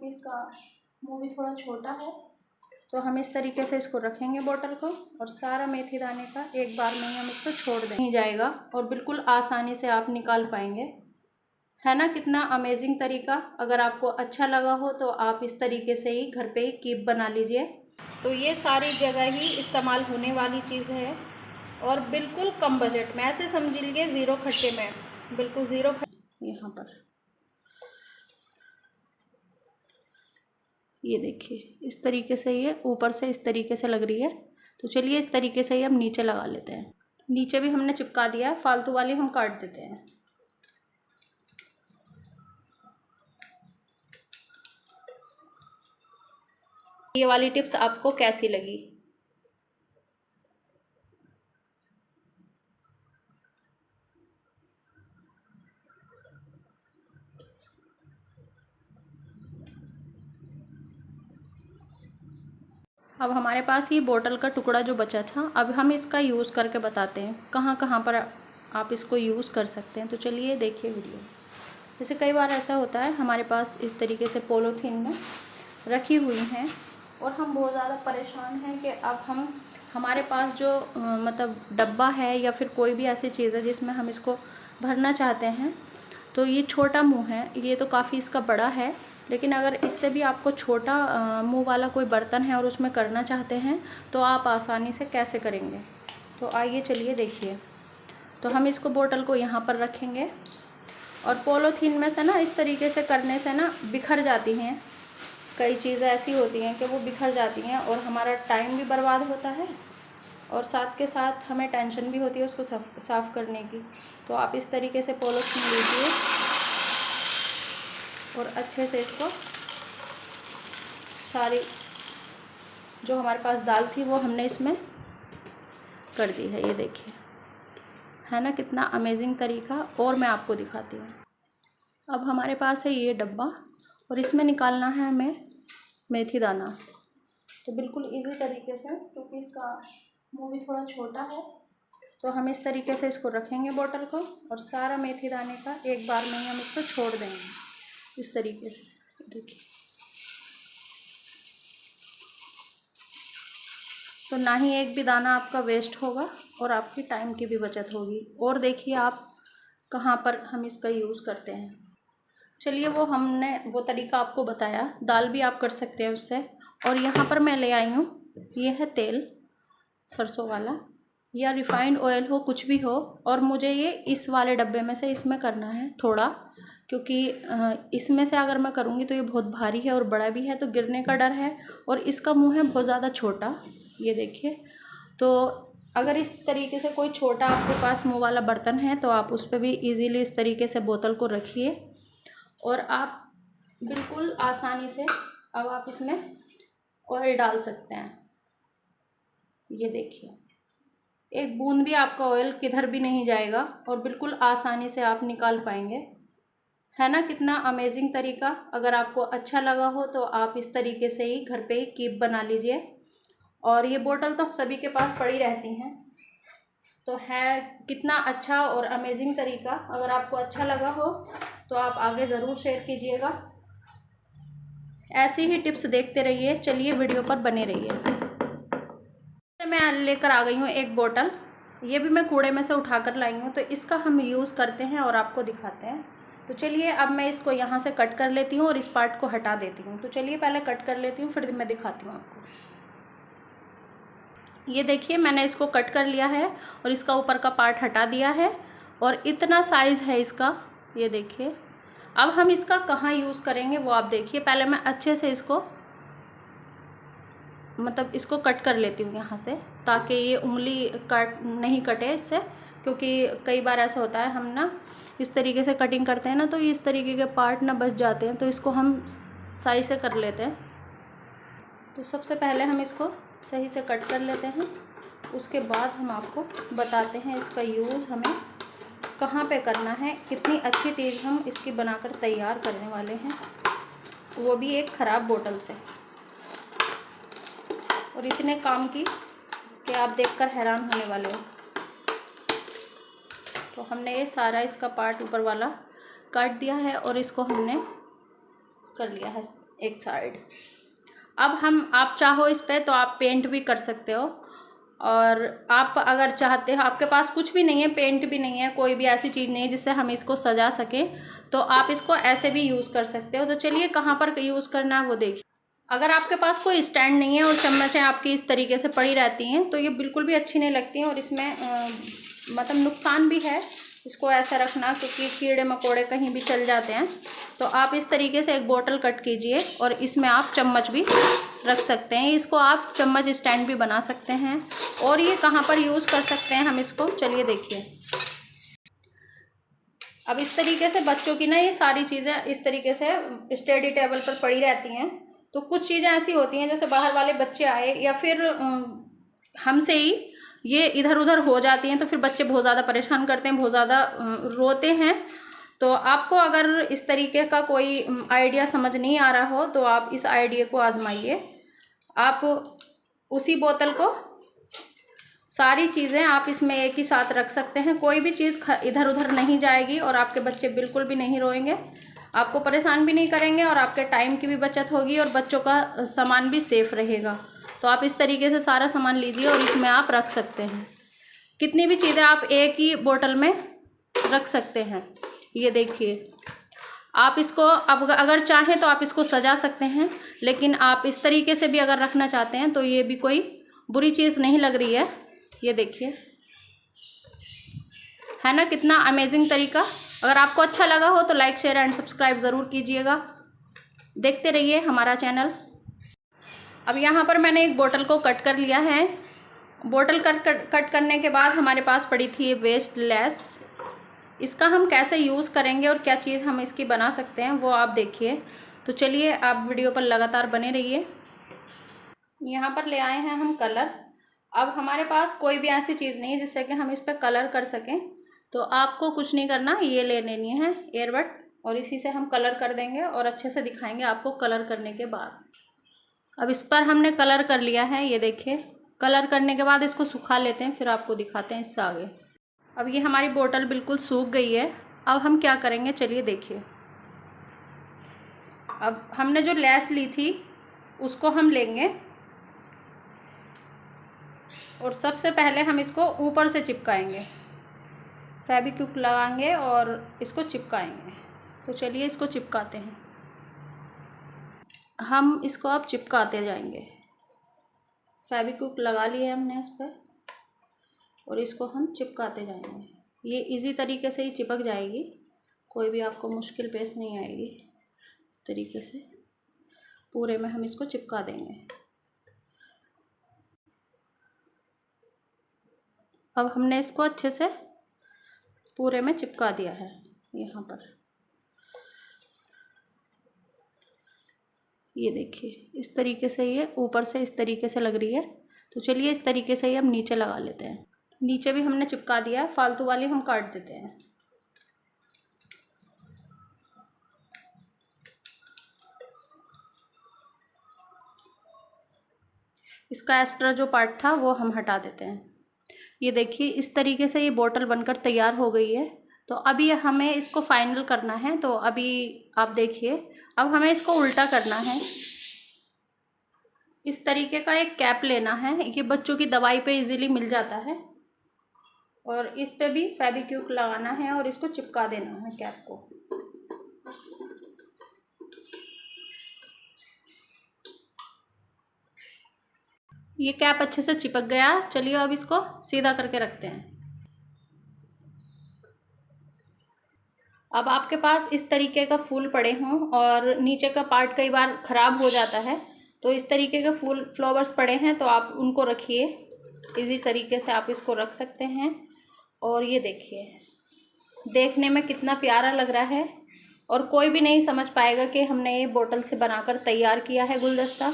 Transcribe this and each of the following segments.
क्योंकि इसका मुंह भी थोड़ा छोटा है। तो हम इस तरीके से इसको रखेंगे बोतल को, और सारा मेथी दाने का एक बार में ही हम इसको छोड़ देंगे। नहीं जाएगा और बिल्कुल आसानी से आप निकाल पाएंगे। है ना कितना अमेजिंग तरीका। अगर आपको अच्छा लगा हो तो आप इस तरीके से ही घर पे ही कीप बना लीजिए। तो ये सारी जगह ही इस्तेमाल होने वाली चीज़ है और बिल्कुल कम बजट में, ऐसे समझ लीजिए ज़ीरो खर्चे में, बिल्कुल ज़ीरो खर्चे। यहाँ पर ये देखिए इस तरीके से ये ऊपर से इस तरीके से लग रही है। तो चलिए इस तरीके से ही हम नीचे लगा लेते हैं। नीचे भी हमने चिपका दिया है, फालतू वाली हम काट देते हैं। ये वाली टिप्स आपको कैसी लगी? अब हमारे पास ये बोतल का टुकड़ा जो बचा था, अब हम इसका यूज़ करके बताते हैं कहाँ कहाँ पर आप इसको यूज़ कर सकते हैं। तो चलिए देखिए वीडियो। जैसे कई बार ऐसा होता है हमारे पास इस तरीके से पॉलीथीन में रखी हुई हैं और हम बहुत ज़्यादा परेशान हैं कि अब हमारे पास जो मतलब डब्बा है या फिर कोई भी ऐसी चीज़ है जिसमें हम इसको भरना चाहते हैं, तो ये छोटा मुंह है, ये तो काफ़ी इसका बड़ा है। लेकिन अगर इससे भी आपको छोटा मुंह वाला कोई बर्तन है और उसमें करना चाहते हैं तो आप आसानी से कैसे करेंगे, तो आइए चलिए देखिए। तो हम इसको बोतल को यहाँ पर रखेंगे और पॉलीथीन में से ना इस तरीके से करने से ना बिखर जाती हैं। कई चीज़ें ऐसी होती हैं कि वो बिखर जाती हैं और हमारा टाइम भी बर्बाद होता है और साथ के साथ हमें टेंशन भी होती है उसको साफ़ करने की। तो आप इस तरीके से पॉलीथीन लीजिए और अच्छे से इसको सारी जो हमारे पास दाल थी वो हमने इसमें कर दी है। ये देखिए, है ना कितना अमेजिंग तरीका। और मैं आपको दिखाती हूँ। अब हमारे पास है ये डब्बा और इसमें निकालना है हमें मेथी दाना। तो बिल्कुल इजी तरीके से, क्योंकि इसका मुंह भी थोड़ा छोटा है, तो हम इस तरीके से इसको रखेंगे बोतल को और सारा मेथी दाने का एक बार में ही हम इसको छोड़ देंगे इस तरीके से। देखिए, तो ना ही एक भी दाना आपका वेस्ट होगा और आपकी टाइम की भी बचत होगी। और देखिए आप कहाँ पर हम इसका यूज़ करते हैं। चलिए हमने वो तरीका आपको बताया, दाल भी आप कर सकते हैं उससे। और यहाँ पर मैं ले आई हूँ, ये है तेल सरसों वाला या रिफाइंड ऑयल हो, कुछ भी हो। और मुझे ये इस वाले डब्बे में से इसमें करना है थोड़ा, क्योंकि इसमें से अगर मैं करूँगी तो ये बहुत भारी है और बड़ा भी है, तो गिरने का डर है। और इसका मुंह है बहुत ज़्यादा छोटा, ये देखिए। तो अगर इस तरीके से कोई छोटा आपके पास मुंह वाला बर्तन है तो आप उस पर भी इजीली इस तरीके से बोतल को रखिए और आप बिल्कुल आसानी से अब आप इसमें ऑयल डाल सकते हैं। ये देखिए, एक बूंद भी आपका ऑयल किधर भी नहीं जाएगा और बिल्कुल आसानी से आप निकाल पाएंगे। है ना कितना अमेजिंग तरीका। अगर आपको अच्छा लगा हो तो आप इस तरीके से ही घर पे ही कीप बना लीजिए। और ये बोतल तो सभी के पास पड़ी रहती हैं, तो है कितना अच्छा और अमेजिंग तरीका। अगर आपको अच्छा लगा हो तो आप आगे ज़रूर शेयर कीजिएगा। ऐसी ही टिप्स देखते रहिए। चलिए वीडियो पर बने रहिए। मैं लेकर आ गई हूँ एक बोतल, ये भी मैं कूड़े में से उठा कर लाई हूँ, तो इसका हम यूज़ करते हैं और आपको दिखाते हैं। तो चलिए अब मैं इसको यहाँ से कट कर लेती हूँ और इस पार्ट को हटा देती हूँ। तो चलिए पहले कट कर लेती हूँ, फिर मैं दिखाती हूँ आपको। ये देखिए मैंने इसको कट कर लिया है और इसका ऊपर का पार्ट हटा दिया है और इतना साइज़ है इसका, ये देखिए। अब हम इसका कहाँ यूज़ करेंगे वो आप देखिए। पहले मैं अच्छे से इसको मतलब इसको कट कर लेती हूँ यहाँ से, ताकि ये उंगली कट नहीं कटे इससे। क्योंकि कई बार ऐसा होता है हम ना इस तरीके से कटिंग करते हैं ना, तो इस तरीके के पार्ट ना बच जाते हैं, तो इसको हम सही से कर लेते हैं। तो सबसे पहले हम इसको सही से कट कर लेते हैं, उसके बाद हम आपको बताते हैं इसका यूज़ हमें कहाँ पे करना है। कितनी अच्छी चीज़ हम इसकी बनाकर तैयार करने वाले हैं, वो भी एक ख़राब बोतल से, और इतने काम की कि आप देखकर हैरान होने वाले हो। तो हमने ये सारा इसका पार्ट ऊपर वाला काट दिया है और इसको हमने कर लिया है एक साइड। अब आप चाहो इस पे तो आप पेंट भी कर सकते हो, और आप अगर चाहते हो, आपके पास कुछ भी नहीं है, पेंट भी नहीं है, कोई भी ऐसी चीज़ नहीं है जिससे हम इसको सजा सकें, तो आप इसको ऐसे भी यूज़ कर सकते हो। तो चलिए कहाँ पर यूज़ करना है वो देखिए। अगर आपके पास कोई स्टैंड नहीं है और चम्मचें आपकी इस तरीके से पड़ी रहती हैं तो ये बिल्कुल भी अच्छी नहीं लगती हैं, और इसमें मतलब नुकसान भी है इसको ऐसा रखना, क्योंकि कीड़े मकोड़े कहीं भी चल जाते हैं। तो आप इस तरीके से एक बोतल कट कीजिए और इसमें आप चम्मच भी रख सकते हैं। इसको आप चम्मच स्टैंड भी बना सकते हैं। और ये कहाँ पर यूज़ कर सकते हैं हम इसको, चलिए देखिए। अब इस तरीके से बच्चों की ना ये सारी चीज़ें इस तरीके से स्टडी टेबल पर पड़ी रहती हैं। तो कुछ चीज़ें ऐसी होती हैं जैसे बाहर वाले बच्चे आए या फिर हमसे ही ये इधर उधर हो जाती हैं, तो फिर बच्चे बहुत ज़्यादा परेशान करते हैं, बहुत ज़्यादा रोते हैं। तो आपको अगर इस तरीके का कोई आइडिया समझ नहीं आ रहा हो तो आप इस आइडिया को आजमाइए। आप उसी बोतल को सारी चीज़ें आप इसमें एक ही साथ रख सकते हैं, कोई भी चीज़ इधर उधर नहीं जाएगी और आपके बच्चे बिल्कुल भी नहीं रोएंगे, आपको परेशान भी नहीं करेंगे, और आपके टाइम की भी बचत होगी और बच्चों का सामान भी सेफ रहेगा। तो आप इस तरीके से सारा सामान लीजिए और इसमें आप रख सकते हैं। कितनी भी चीज़ें आप एक ही बोतल में रख सकते हैं। ये देखिए, आप इसको अब अगर चाहें तो आप इसको सजा सकते हैं, लेकिन आप इस तरीके से भी अगर रखना चाहते हैं तो ये भी कोई बुरी चीज़ नहीं लग रही है। ये देखिए, है ना कितना अमेजिंग तरीका। अगर आपको अच्छा लगा हो तो लाइक शेयर एंड सब्सक्राइब ज़रूर कीजिएगा। देखते रहिए हमारा चैनल। अब यहाँ पर मैंने एक बोतल को कट कर लिया है। बोतल कट करने के बाद हमारे पास पड़ी थी ये वेस्ट लेस। इसका हम कैसे यूज़ करेंगे और क्या चीज़ हम इसकी बना सकते हैं वो आप देखिए। तो चलिए आप वीडियो पर लगातार बने रहिए। यहाँ पर ले आए हैं हम कलर। अब हमारे पास कोई भी ऐसी चीज़ नहीं जिससे कि हम इस पर कलर कर सकें, तो आपको कुछ नहीं करना, ये ले लेनी है एयरबड, और इसी से हम कलर कर देंगे और अच्छे से दिखाएंगे आपको कलर करने के बाद। अब इस पर हमने कलर कर लिया है, ये देखिए। कलर करने के बाद इसको सुखा लेते हैं, फिर आपको दिखाते हैं इससे आगे। अब ये हमारी बोतल बिल्कुल सूख गई है। अब हम क्या करेंगे चलिए देखिए। अब हमने जो लेस ली थी उसको हम लेंगे और सबसे पहले हम इसको ऊपर से चिपकाएंगे, फेविक्विक लगाएंगे और इसको चिपकाएंगे। तो चलिए इसको चिपकाते हैं। हम इसको अब चिपकाते जाएंगे। फेविक्विक लगा लिए हमने इस पर और इसको हम चिपकाते जाएंगे। ये इजी तरीके से ही चिपक जाएगी, कोई भी आपको मुश्किल पेश नहीं आएगी। इस तरीके से पूरे में हम इसको चिपका देंगे। अब हमने इसको अच्छे से पूरे में चिपका दिया है। यहाँ पर ये देखिए, इस तरीके से ये ऊपर से इस तरीके से लग रही है। तो चलिए इस तरीके से ही हम नीचे लगा लेते हैं। नीचे भी हमने चिपका दिया है, फालतू वाली हम काट देते हैं। इसका एक्स्ट्रा जो पार्ट था वो हम हटा देते हैं। ये देखिए, इस तरीके से ये बोतल बनकर तैयार हो गई है। तो अभी हमें इसको फाइनल करना है। तो अभी आप देखिए, अब हमें इसको उल्टा करना है। इस तरीके का एक कैप लेना है, ये बच्चों की दवाई पे इजीली मिल जाता है, और इस पे भी फेविक्विक लगाना है और इसको चिपका देना है कैप को। ये कैप अच्छे से चिपक गया। चलिए अब इसको सीधा करके रखते हैं। अब आपके पास इस तरीके का फूल पड़े हों और नीचे का पार्ट कई बार ख़राब हो जाता है, तो इस तरीके के फूल फ्लावर्स पड़े हैं तो आप उनको रखिए। इजी तरीके से आप इसको रख सकते हैं। और ये देखिए, देखने में कितना प्यारा लग रहा है, और कोई भी नहीं समझ पाएगा कि हमने ये बोतल से बनाकर तैयार किया है गुलदस्ता।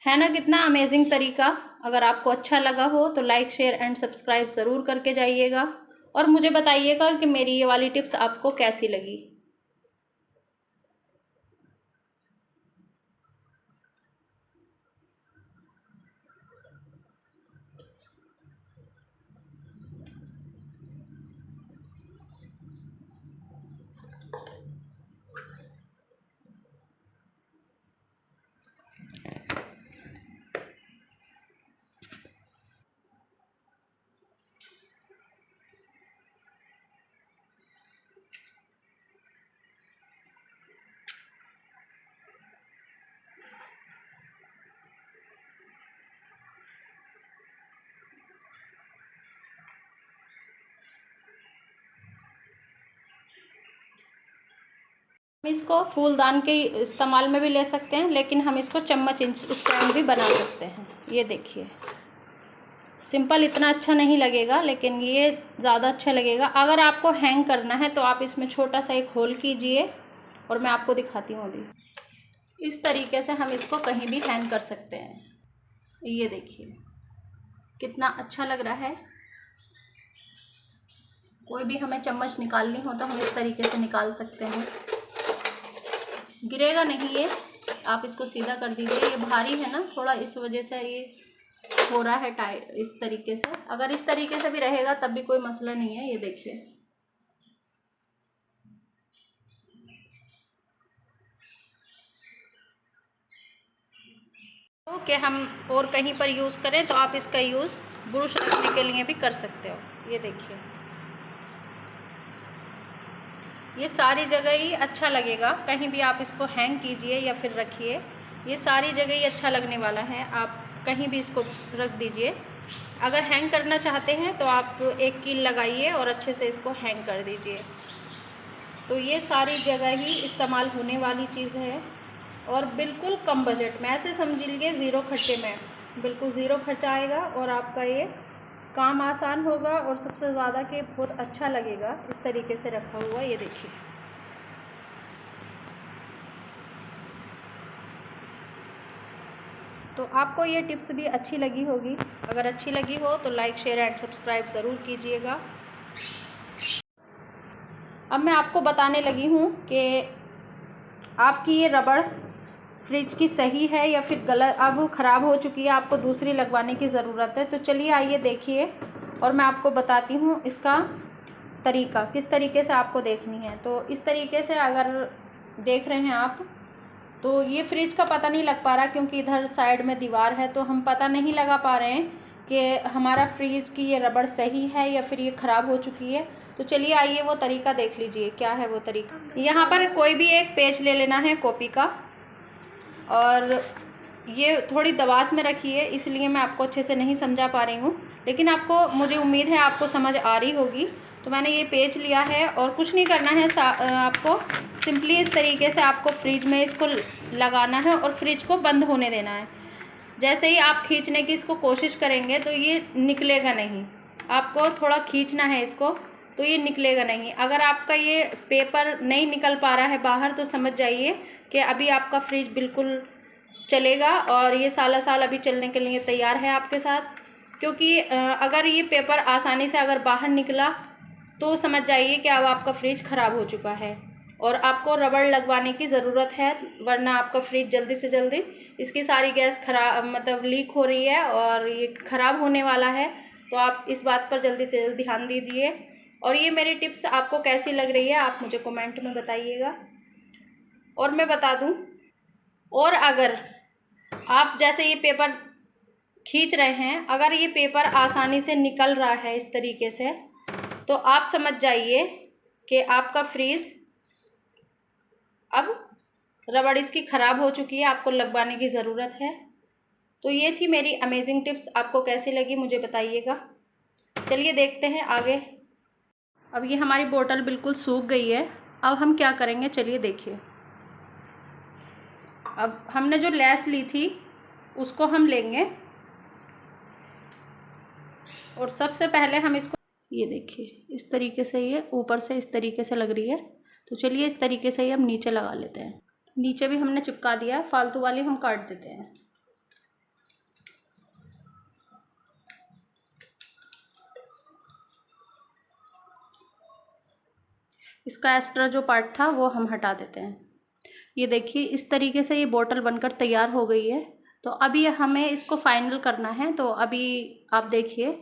है ना कितना अमेजिंग तरीका। अगर आपको अच्छा लगा हो तो लाइक शेयर एंड सब्सक्राइब ज़रूर करके जाइएगा, और मुझे बताइएगा कि मेरी ये वाली टिप्स आपको कैसी लगी। हम इसको फूलदान के इस्तेमाल में भी ले सकते हैं, लेकिन हम इसको चम्मच स्टैंड भी बना सकते हैं। ये देखिए, सिंपल इतना अच्छा नहीं लगेगा, लेकिन ये ज़्यादा अच्छा लगेगा। अगर आपको हैंग करना है तो आप इसमें छोटा सा एक होल कीजिए, और मैं आपको दिखाती हूँ अभी। इस तरीके से हम इसको कहीं भी हैंग कर सकते हैं। ये देखिए कितना अच्छा लग रहा है। कोई भी हमें चम्मच निकालनी हो तो हम इस तरीके से निकाल सकते हैं, गिरेगा नहीं ये। आप इसको सीधा कर दीजिए। ये भारी है ना थोड़ा, इस वजह से ये हो रहा है टाइट इस तरीके से। अगर इस तरीके से भी रहेगा तब भी कोई मसला नहीं है। ये देखिए, तो कि हम और कहीं पर यूज़ करें तो आप इसका यूज़ ब्रश रखने के लिए भी कर सकते हो। ये देखिए, ये सारी जगह ही अच्छा लगेगा। कहीं भी आप इसको हैंग कीजिए या फिर रखिए, ये सारी जगह ही अच्छा लगने वाला है। आप कहीं भी इसको रख दीजिए। अगर हैंग करना चाहते हैं तो आप एक कील लगाइए और अच्छे से इसको हैंग कर दीजिए। तो ये सारी जगह ही इस्तेमाल होने वाली चीज़ है, और बिल्कुल कम बजट में। ऐसे समझ लीजिए ज़ीरो खर्चे में, बिल्कुल ज़ीरो खर्चा आएगा और आपका ये काम आसान होगा, और सबसे ज़्यादा कि बहुत अच्छा लगेगा इस तरीके से रखा हुआ। ये देखिए, तो आपको ये टिप्स भी अच्छी लगी होगी। अगर अच्छी लगी हो तो लाइक, शेयर एंड सब्सक्राइब ज़रूर कीजिएगा। अब मैं आपको बताने लगी हूँ कि आपकी ये रबड़ फ्रिज की सही है या फिर गलत, अब ख़राब हो चुकी है, आपको दूसरी लगवाने की ज़रूरत है। तो चलिए आइए देखिए, और मैं आपको बताती हूँ इसका तरीका, किस तरीके से आपको देखनी है। तो इस तरीके से अगर देख रहे हैं आप, तो ये फ्रिज का पता नहीं लग पा रहा क्योंकि इधर साइड में दीवार है, तो हम पता नहीं लगा पा रहे हैं कि हमारा फ्रिज की ये रबड़ सही है या फिर ये ख़राब हो चुकी है। तो चलिए आइए वो तरीका देख लीजिए, क्या है वो तरीका। यहाँ पर कोई भी एक पेज ले लेना है कॉपी का, और ये थोड़ी दवास में रखी है इसलिए मैं आपको अच्छे से नहीं समझा पा रही हूँ, लेकिन आपको, मुझे उम्मीद है आपको समझ आ रही होगी। तो मैंने ये पेज लिया है, और कुछ नहीं करना है, आपको सिंपली इस तरीके से आपको फ्रिज में इसको लगाना है और फ्रिज को बंद होने देना है। जैसे ही आप खींचने की इसको कोशिश करेंगे तो ये निकलेगा नहीं, आपको थोड़ा खींचना है इसको, तो ये निकलेगा नहीं। अगर आपका ये पेपर नहीं निकल पा रहा है बाहर तो समझ जाइए कि अभी आपका फ्रिज बिल्कुल चलेगा, और ये साला साल अभी चलने के लिए तैयार है आपके साथ। क्योंकि अगर ये पेपर आसानी से अगर बाहर निकला तो समझ जाइए कि अब आपका फ्रिज ख़राब हो चुका है और आपको रबड़ लगवाने की ज़रूरत है, वरना आपका फ्रिज जल्दी से जल्दी, इसकी सारी गैस खराब, मतलब लीक हो रही है और ये ख़राब होने वाला है। तो आप इस बात पर जल्दी से जल्दी ध्यान दीजिए। और ये मेरी टिप्स आपको कैसी लग रही है आप मुझे कमेंट में बताइएगा। और मैं बता दूं, और अगर आप जैसे ये पेपर खींच रहे हैं, अगर ये पेपर आसानी से निकल रहा है इस तरीके से, तो आप समझ जाइए कि आपका फ्रिज अब रबड़ इसकी ख़राब हो चुकी है, आपको लगवाने की ज़रूरत है। तो ये थी मेरी अमेजिंग टिप्स, आपको कैसी लगी मुझे बताइएगा। चलिए देखते हैं आगे। अब ये हमारी बोतल बिल्कुल सूख गई है, अब हम क्या करेंगे चलिए देखिए। अब हमने जो लैस ली थी उसको हम लेंगे, और सबसे पहले हम इसको, ये देखिए इस तरीके से, ये ऊपर से इस तरीके से लग रही है, तो चलिए इस तरीके से ही हम नीचे लगा लेते हैं। नीचे भी हमने चिपका दिया है, फालतू वाली हम काट देते हैं। इसका एक्स्ट्रा जो पार्ट था वो हम हटा देते हैं। ये देखिए इस तरीके से ये बोतल बनकर तैयार हो गई है। तो अभी हमें इसको फाइनल करना है, तो अभी आप देखिए